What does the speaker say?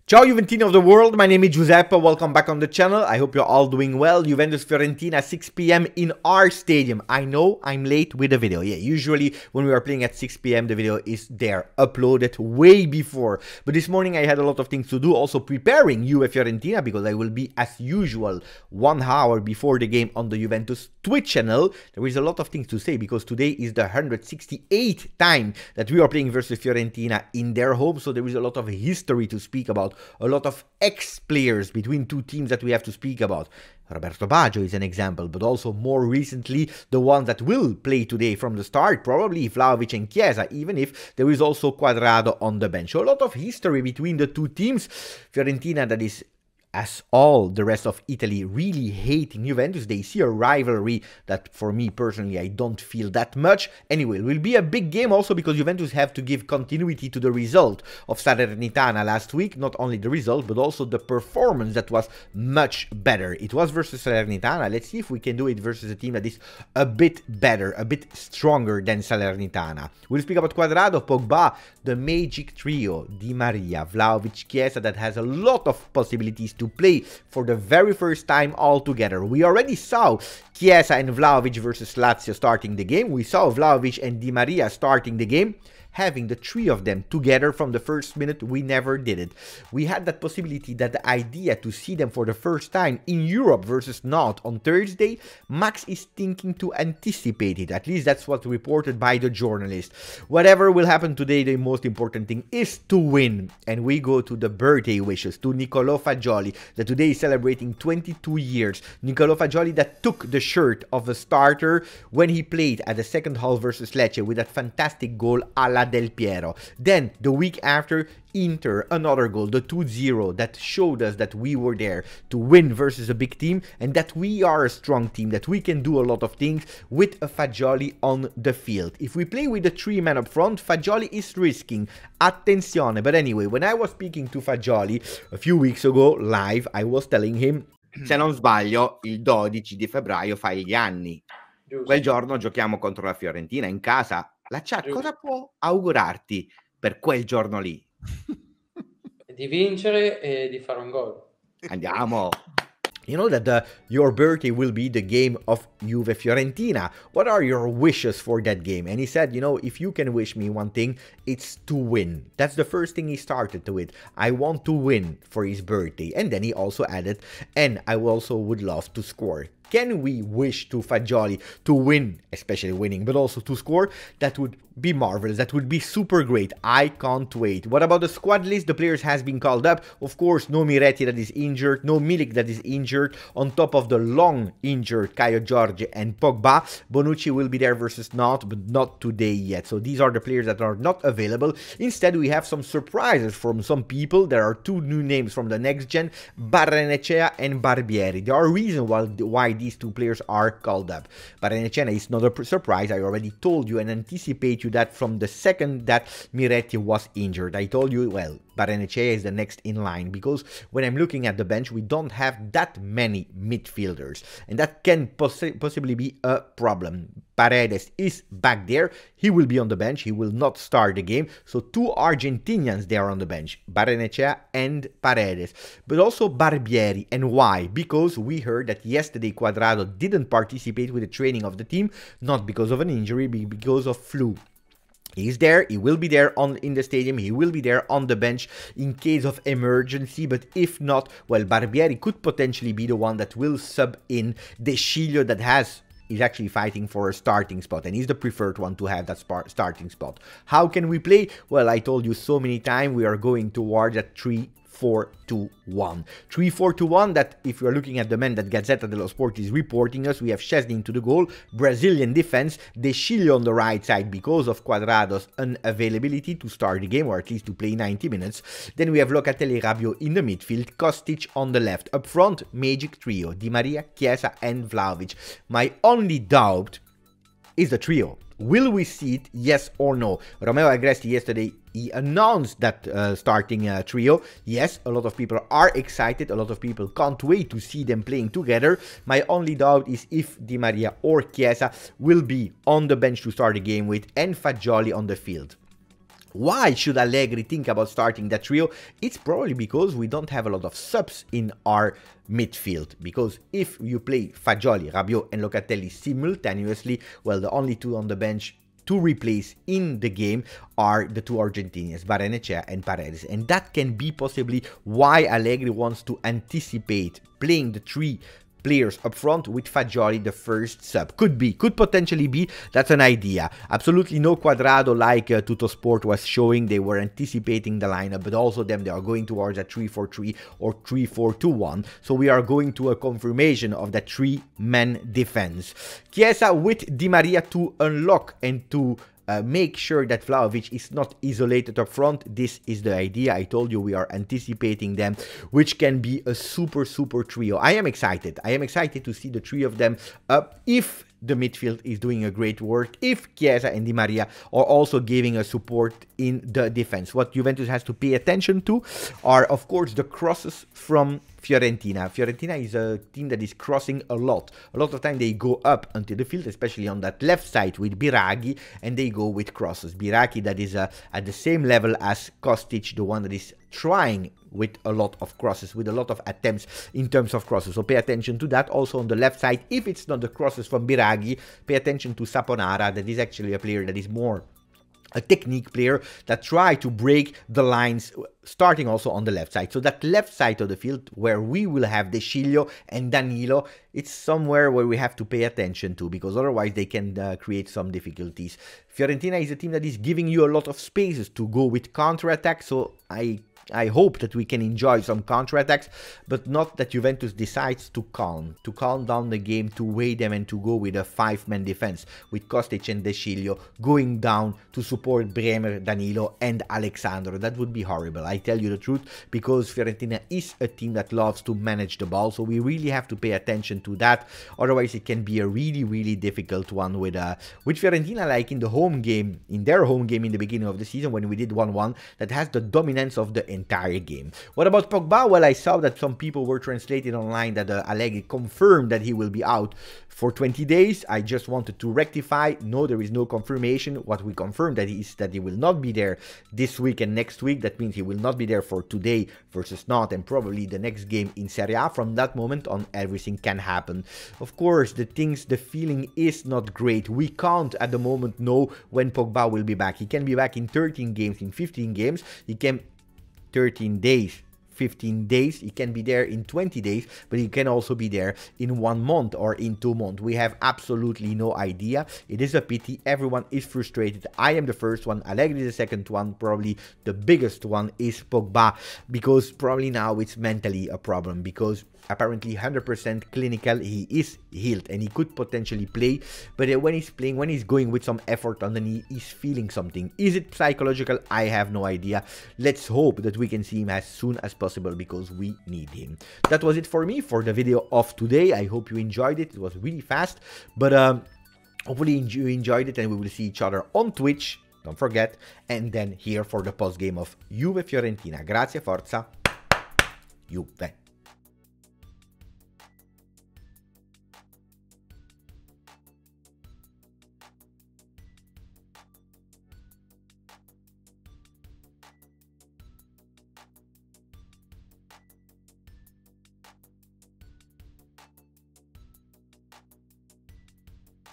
Ciao Juventini of the world, my name is Giuseppe, welcome back on the channel. I hope you're all doing well. Juventus Fiorentina 6 p.m. in our stadium. I know I'm late with the video. Yeah, usually when we are playing at 6 p.m. the video is there, uploaded way before. But this morning I had a lot of things to do, also preparing Juve Fiorentina, because I will be as usual 1 hour before the game on the Juventus Twitch channel. There is a lot of things to say because today is the 168th time that we are playing versus Fiorentina in their home. So there is a lot of history to speak about. A lot of ex-players between two teams that we have to speak about. Roberto Baggio is an example, but also more recently the ones that will play today from the start, probably Vlahovic and Chiesa, even if there is also Cuadrado on the bench. So a lot of history between the two teams. Fiorentina, that is, as all the rest of Italy, really hating Juventus. They see a rivalry that for me personally I don't feel that much. Anyway, it will be a big game also because Juventus have to give continuity to the result of Salernitana last week. Not only the result but also the performance that was much better. It was versus Salernitana. Let's see if we can do it versus a team that is a bit better, a bit stronger than Salernitana. We'll speak about Cuadrado, Pogba, the magic trio, Di Maria, Vlahovic, Chiesa, that has a lot of possibilities to play for the very first time all together. We already saw Chiesa and Vlahovic versus Lazio starting the game. We saw Vlahovic and Di Maria starting the game. Having the three of them together from the first minute, we never did it. We had that possibility, that the idea to see them for the first time in Europe versus Nantes on Thursday. Max is thinking to anticipate it. At least that's what reported by the journalist. Whatever will happen today, the most important thing is to win. And we go to the birthday wishes to Nicolo Fagioli, that today is celebrating 22 years. Nicolo Fagioli that took the shirt of a starter when he played at the second half versus Lecce with that fantastic goal a la Del Piero. Then the week after, Inter, another goal, the 2-0, that showed us that we were there to win versus a big team and that we are a strong team, that we can do a lot of things with a Fagioli on the field. If we play with the 3-man up front, Fagioli is risking. Attenzione. But anyway, when I was speaking to Fagioli a few weeks ago live, I was telling him, se non sbaglio, il 12 di febbraio fai gli anni. Giusto. Quel giorno giochiamo contro la Fiorentina in casa. La chat cosa può augurarti per quel giorno lì? Di vincere e di fare un gol. Andiamo! You know that your birthday will be the game of Juve Fiorentina. What are your wishes for that game? And he said, you know, if you can wish me one thing, it's to win. That's the first thing he started with. I want to win for his birthday. And then he also added, and I also would love to score. Can we wish to Fagioli to win, especially winning, but also to score? That would be marvelous. That would be super great. I can't wait. What about the squad list? The players has been called up. Of course, no Miretti that is injured, no Milik that is injured. On top of the long injured Caio Jorge and Pogba, Bonucci will be there versus Nantes, but not today yet. So these are the players that are not available. Instead, we have some surprises from some people. There are two new names from the next gen, Barrenechea and Barbieri. There are reasons why these two players are called up. Barrenechea is not a surprise. I already told you and anticipate you that from the second that Miretti was injured. I told you, well, Barrenechea is the next in line, because when I'm looking at the bench, we don't have that many midfielders, and that can possibly be a problem. Paredes is back there. He will be on the bench. He will not start the game. So two Argentinians there on the bench, Barrenechea and Paredes, but also Barbieri. And why? Because we heard that yesterday Cuadrado didn't participate with the training of the team, not because of an injury, but because of flu. He's there, he will be there in the stadium, he will be there on the bench in case of emergency, but if not, well, Barbieri could potentially be the one that will sub in De Sciglio, that is actually fighting for a starting spot, and he's the preferred one to have that starting spot. How can we play? Well, I told you so many times, we are going towards a 3-4-2-1. 3-4-2-1, that if you're looking at the men that Gazzetta dello Sport is reporting us, we have Szczesny into the goal, Brazilian defense, De Sciglio on the right side because of Cuadrado's unavailability to start the game, or at least to play 90 minutes. Then we have Locatelli, Rabiot in the midfield, Kostic on the left. Up front, magic trio, Di Maria, Chiesa and Vlahovic. My only doubt is the trio. Will we see it, yes or no? Romeo Agresti yesterday, he announced that starting trio. Yes, a lot of people are excited. A lot of people can't wait to see them playing together. My only doubt is if Di Maria or Chiesa will be on the bench to start the game with, and Fagioli on the field. Why should Allegri think about starting that trio? It's probably because we don't have a lot of subs in our midfield. Because if you play Fagioli, Rabiot and Locatelli simultaneously, well, the only two on the bench to replace in the game are the two Argentinians, Barrenechea and Paredes. And that can be possibly why Allegri wants to anticipate playing the three players up front with Fagioli the first sub. Could potentially be, that's an idea. Absolutely no Quadrado like Tuttosport was showing. They were anticipating the lineup, but also them, they are going towards a 3-4-3 or 3-4-2-1. So we are going to a confirmation of that three-man defense. Chiesa with Di Maria to unlock and to make sure that Vlahovic is not isolated up front. This is the idea. I told you we are anticipating them, which can be a super trio. I am excited. I am excited to see the three of them up if the midfield is doing a great work, if Chiesa and Di Maria are also giving a support in the defense. What Juventus has to pay attention to are, of course, the crosses from Fiorentina. Fiorentina is a team that is crossing a lot. A lot of time they go up until the field, especially on that left side with Biraghi, and they go with crosses. Biraghi that is at the same level as Kostic, the one that is trying with a lot of crosses, with a lot of attempts in terms of crosses. So pay attention to that. Also on the left side, if it's not the crosses from Biraghi, pay attention to Saponara. That is actually a player that is more a technique player that try to break the lines, starting also on the left side. So that left side of the field where we will have De Sciglio and Danilo, it's somewhere where we have to pay attention to, because otherwise they can create some difficulties. Fiorentina is a team that is giving you a lot of spaces to go with counter-attack, so I hope that we can enjoy some counterattacks, but not that Juventus decides to calm down the game, to weigh them and to go with a 5-man defense with Kostic and De Sciglio going down to support Bremer, Danilo and Alexandro. That would be horrible, I tell you the truth, because Fiorentina is a team that loves to manage the ball, so we really have to pay attention to that. Otherwise it can be a really difficult one with Fiorentina, like in the home game, in their home game in the beginning of the season when we did 1-1, that has the dominance of the entire game. What about Pogba? Well, I saw that some people were translating online that Allegri confirmed that he will be out for 20 days. I just wanted to rectify. No, there is no confirmation. What we confirmed is that he will not be there this week and next week. That means he will not be there for today versus not, and probably the next game in Serie A. From that moment on, everything can happen. Of course, the feeling is not great. We can't at the moment know when Pogba will be back. He can be back in 13 games, in 15 games. He can 13 days, 15 days, he can be there in 20 days, but he can also be there in 1 month or in 2 months. We have absolutely no idea. It is a pity. Everyone is frustrated. I am the first one. Allegri is the second one. Probably the biggest one is Pogba, because probably now it's mentally a problem, because apparently 100% clinical, he is healed and he could potentially play, but when he's playing, when he's going with some effort on the knee, he's feeling something. Is it psychological? I have no idea. Let's hope that we can see him as soon as possible, because we need him. That was it for me for the video of today. I hope you enjoyed it. It was really fast, but hopefully you enjoyed it, and we will see each other on Twitch, don't forget, and then here for the post game of Juve Fiorentina. Grazie, forza, Juve.